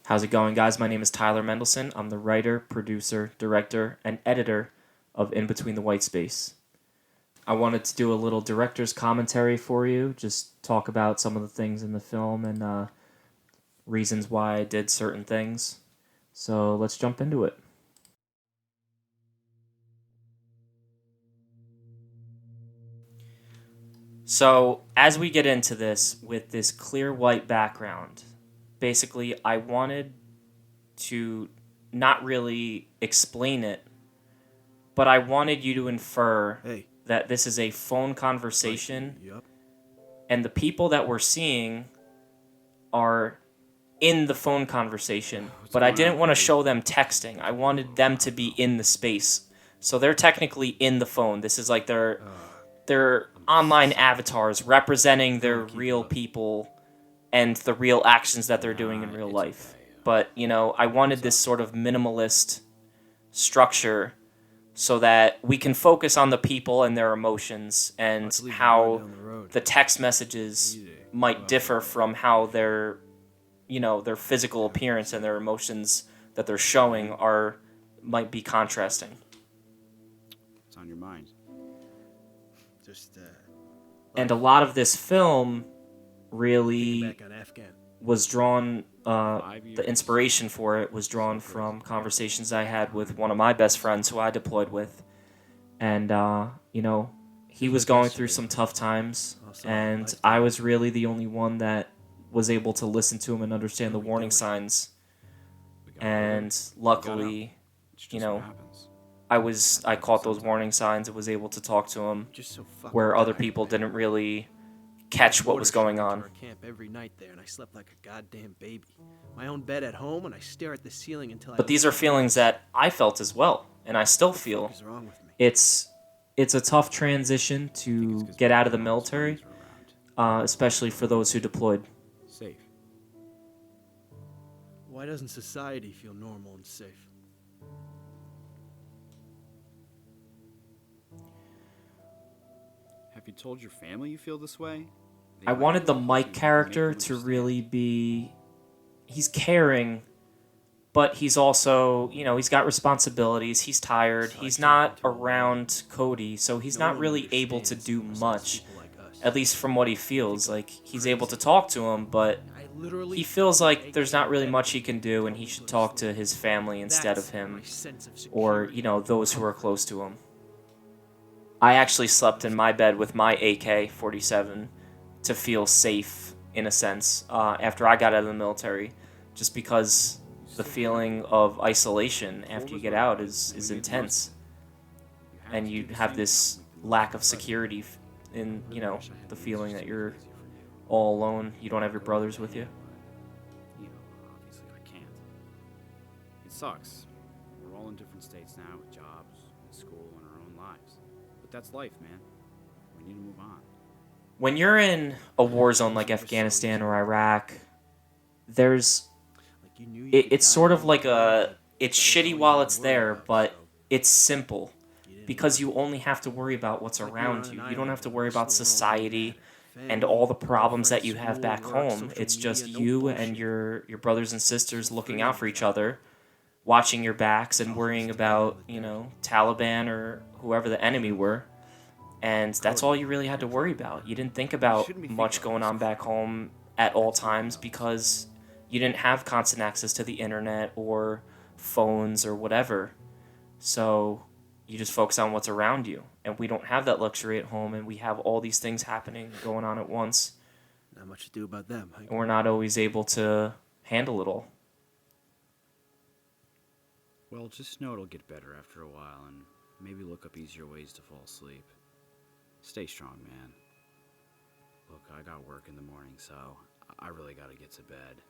How's it going, guys? My name is Tyler Mendelson. I'm the writer, producer, director, and editor of In Between the White Space. I wanted to do a little director's commentary for you, just talk about some of the things in the film and reasons why I did certain things. So let's jump into it. So, as we get into this with this clear white background, basically, I wanted to not really explain it, but I wanted you to infer Hey. that this is a phone conversation, Yup. and the people that we're seeing are in the phone conversation, but I didn't want to show them texting. I wanted them to be in the space. So they're technically in the phone. This is like their online avatars representing their real people and the real actions that they're doing in real life. But, I wanted this sort of minimalist structure so that we can focus on the people and their emotions and how the text messages might differ from how their physical appearance and their emotions that they're showing might be contrasting. What's on your mind? Just And a lot of this film really was drawn, the inspiration for it was drawn from conversations I had with one of my best friends who I deployed with. And, he was going through some tough times, and I was really the only one that was able to listen to him and understand the warning signs. And luckily, I caught those warning signs and was able to talk to him where other people didn't really catch what was going on. Camp every night there, and I slept like a goddamn baby. My own bed at home, and I stare at the ceiling until. But these are feelings that I felt as well, and I still feel. What is wrong with me? It's a tough transition to get out of the military, especially for those who deployed. Safe. Why doesn't society feel normal and safe? Have you told your family you feel this way? I wanted the Mike character to really be... He's caring, but he's also, he's got responsibilities. He's tired. He's not around Cody, so he's not really able to do much, at least from what he feels. Like, he's able to talk to him, but he feels like there's not really much he can do, and he should talk to his family instead of him, or, those who are close to him. I actually slept in my bed with my AK-47 to feel safe, in a sense, after I got out of the military, just because the feeling of isolation after you get out is intense. And you have this lack of security in, the feeling that you're all alone. You don't have your brothers with you. Obviously I can't. It sucks. We're all in different states now with jobs, and school, and our own lives. But that's life, man. We need to move on. When you're in a war zone like Afghanistan or Iraq, it's sort of like it's shitty while it's there, but it's simple because you only have to worry about what's around you. You don't have to worry about society and all the problems that you have back home. It's just you and your brothers and sisters looking out for each other, watching your backs and worrying about, Taliban or whoever the enemy were. And that's all you really had to worry about. You didn't think about much going on back home at all times because you didn't have constant access to the internet or phones or whatever. So you just focus on what's around you. And we don't have that luxury at home, and we have all these things happening, going on at once. Not much to do about them. And we're not always able to handle it all. Well, just know it'll get better after a while, and maybe look up easier ways to fall asleep. Stay strong, man. Look, I got work in the morning, so I really gotta get to bed.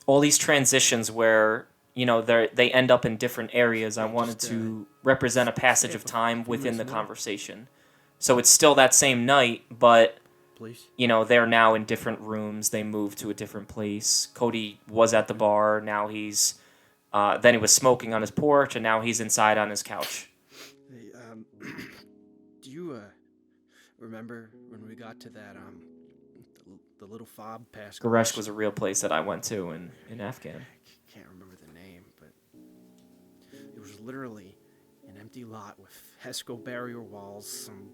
All these transitions where, they end up in different areas, I wanted to represent a passage of time within the conversation. So it's still that same night, but, they're now in different rooms. They moved to a different place. Cody was at the bar. Now then he was smoking on his porch, and now he's inside on his couch. Hey, do you remember when we got to that the little fob past Goresh was a real place that I went to in Afghan. Can't remember the name, but it was literally an empty lot with HESCO barrier walls, some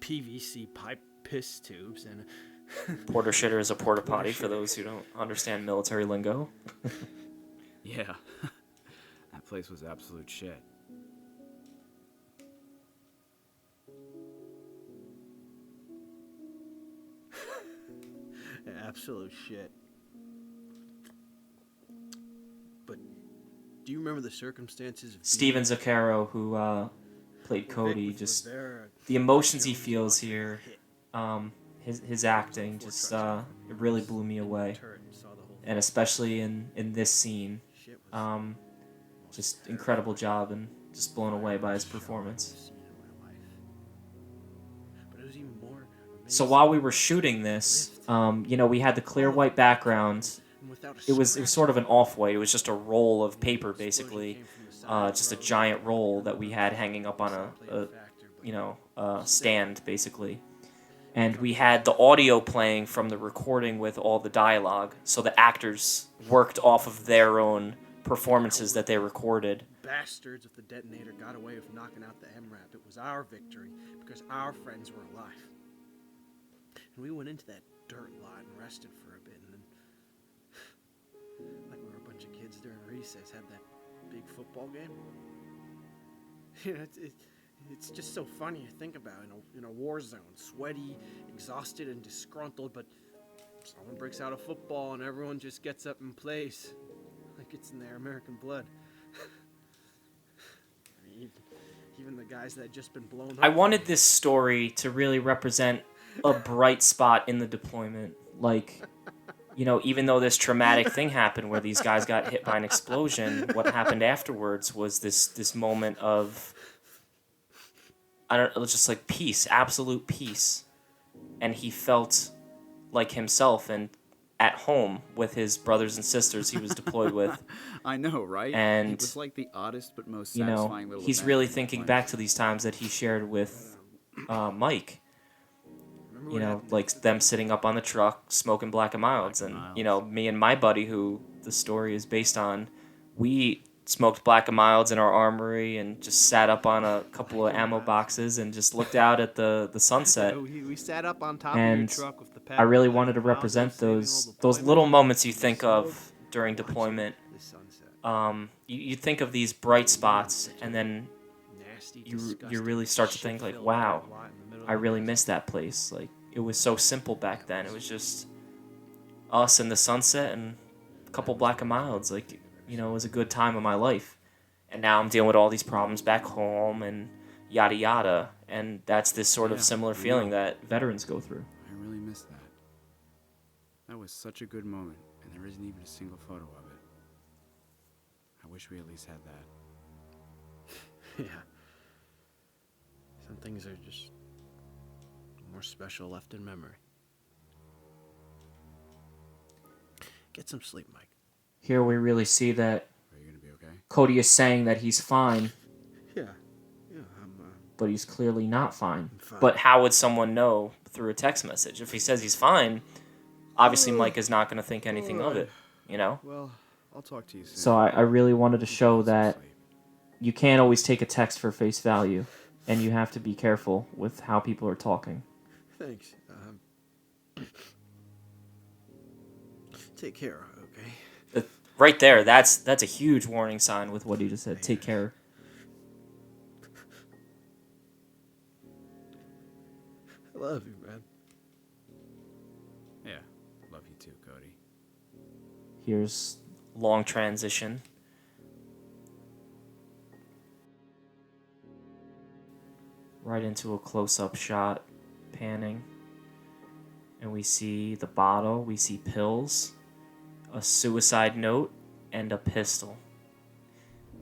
PVC pipe piss tubes, and Porter shitter is a porta potty for those who don't understand military lingo. Yeah. That place was absolute shit. absolute shit. But do you remember the circumstances? Of Steven Zaccaro, who played Cody, just the emotions he feels here, his acting, just it really blew me away, and especially in this scene, just incredible job and just blown away by his performance. So while we were shooting this, we had the clear white background. It was sort of an off-white. It was just a roll of paper, basically, just a giant roll that we had hanging up on a stand, basically. And we had the audio playing from the recording with all the dialogue, so the actors worked off of their own performances that they recorded. Bastards, if the detonator got away with knocking out the MRAP, it was our victory because our friends were alive. And we went into that dirt lot and rested for a bit, and then, like we were a bunch of kids during recess, had that big football game. It's just so funny to think about in a war zone, sweaty, exhausted, and disgruntled, but someone breaks out a football and everyone just gets up and plays like it's in their American blood. I mean, even the guys that had just been blown up. I wanted this story to really represent a bright spot in the deployment. Like, even though this traumatic thing happened where these guys got hit by an explosion, what happened afterwards was this moment of, just like peace, absolute peace. And he felt like himself and at home with his brothers and sisters he was deployed with. I know, right? And it was like the oddest but most satisfying little he's event really in thinking life. back to these times that he shared with Mike. Like them sitting up on the truck smoking Black and Milds. And, me and my buddy, who the story is based on, we smoked Black and Milds in our armory and just sat up on a couple of ammo boxes and just looked out at the sunset. We sat up on top And of your truck with the pack I really of wanted to Black and represent Milds those little moments you think of during deployment. You think of these bright spots, and then you really start to think like, wow, I really miss that place. Like, it was so simple back then. It was just us and the sunset and a couple Black and Milds. Like, it was a good time of my life. And now I'm dealing with all these problems back home and yada yada. And that's this sort of similar feeling that veterans go through. I really miss that. That was such a good moment, and there isn't even a single photo of it. I wish we at least had that. Yeah. Some things are just more special left in memory. Get some sleep, Mike. Here we really see that Are you gonna be okay? Cody is saying that he's fine, Yeah, I'm but he's clearly not fine. fine. But how would someone know through a text message? If he says he's fine, obviously Mike is not going to think anything of it, Well, I'll talk to you soon. So I really wanted to show that you can't always take a text for face value, and you have to be careful with how people are talking. Thanks. Take care, okay? Right there, that's a huge warning sign with what he just said. Take care. I love you, man. Yeah, love you too, Cody. Here's long transition. Right into a close-up shot, panning. And we see the bottle, we see pills, a suicide note, and a pistol.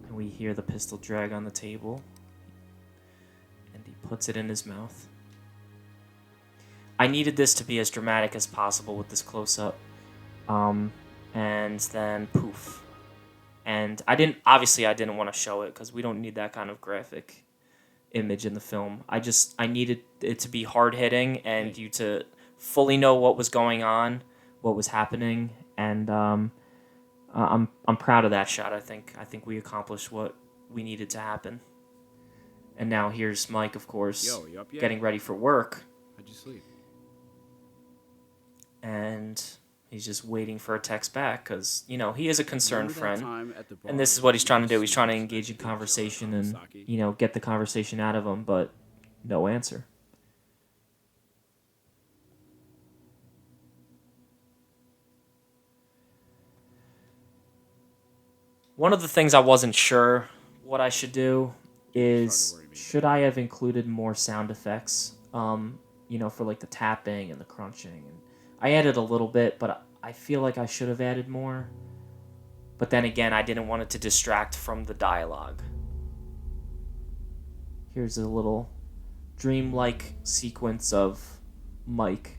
And we hear the pistol drag on the table. And he puts it in his mouth. I needed this to be as dramatic as possible with this close-up. And then poof. And I didn't want to show it because we don't need that kind of graphic image in the film. I needed it to be hard-hitting and you to fully know what was going on, what was happening, and I'm proud of that shot. I think we accomplished what we needed to happen. And now here's Mike, of course, Yo, you up yet? getting ready for work, How'd you sleep? and he's just waiting for a text back because he is a concerned Remember that friend. time at the bar And this is where what he's trying to you do. He's trying to super engage in expected conversation Jello and, Kawasaki? get the conversation out of him, but no answer. One of the things I wasn't sure what I should do is, worry me. should I have included more sound effects, for like the tapping and the crunching. And I added a little bit, but I feel like I should have added more. But then again, I didn't want it to distract from the dialogue. Here's a little dreamlike sequence of Mike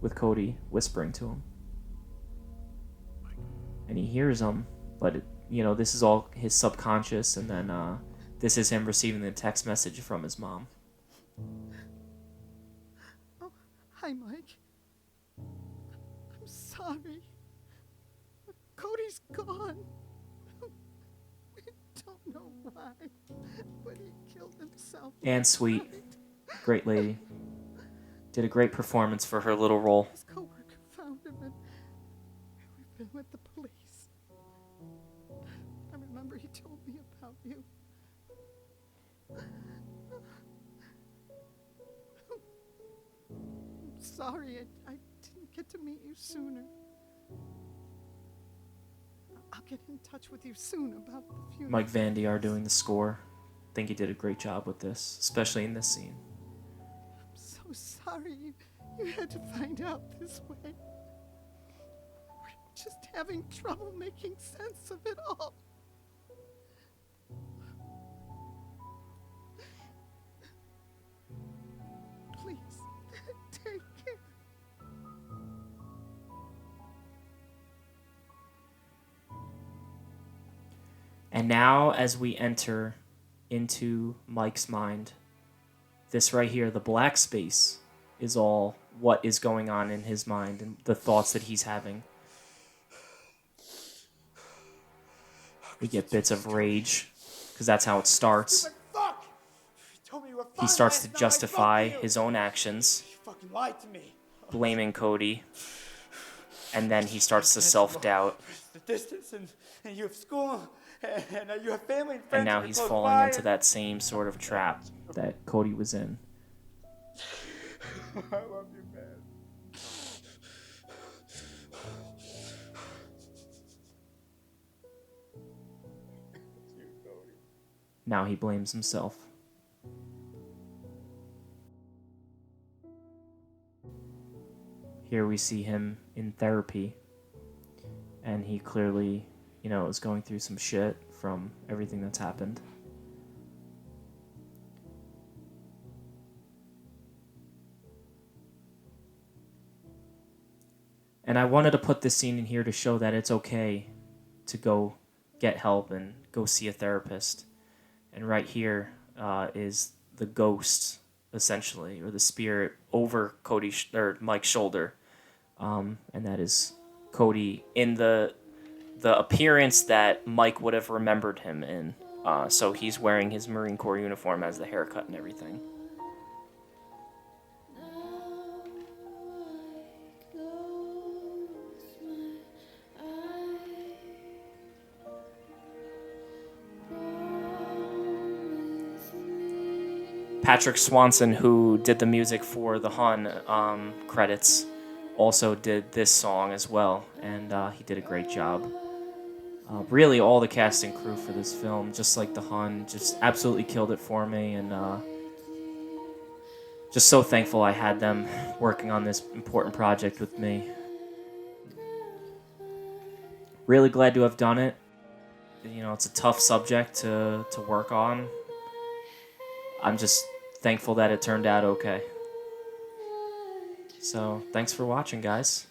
with Cody whispering to him. And he hears him, but this is all his subconscious, and then this is him receiving the text message from his mom. Oh, hi, Mike. I'm sorry. Cody's gone. We don't know why, but he killed himself. And sweet, great lady. Did a great performance for her little role. His coworker found him, and we've been with the police. I remember he told me about you. I'm sorry I didn't get to meet you sooner. I'll get in touch with you soon about the funeral. Mike Vandiar doing the score. I think he did a great job with this, especially in this scene. I'm so sorry you had to find out this way. We're just having trouble making sense of it all. Please, take care. And now, as we enter into Mike's mind, this right here, the black space, is all what is going on in his mind and the thoughts that he's having. We get bits of rage, because that's how it starts. He starts to justify his own actions, blaming Cody, and then he starts to self-doubt. The distance, and you have school, and you have family and friends. And now that are he's close falling by, into that same sort of trap that Cody was in. I love you, man. Now he blames himself. Here we see him in therapy, and he clearly, is going through some shit from everything that's happened. And I wanted to put this scene in here to show that it's okay to go get help and go see a therapist. And right here is the ghost, essentially, or the spirit over or Mike's shoulder, and that is Cody in the appearance that Mike would have remembered him in. So he's wearing his Marine Corps uniform, has the haircut and everything. Patrick Swanson, who did the music for the Hun credits, also did this song as well, and he did a great job. Really, all the cast and crew for this film, just like the Hun, just absolutely killed it for me, and just so thankful I had them working on this important project with me. Really glad to have done it. It's a tough subject to work on. I'm just thankful that it turned out okay. So, thanks for watching, guys.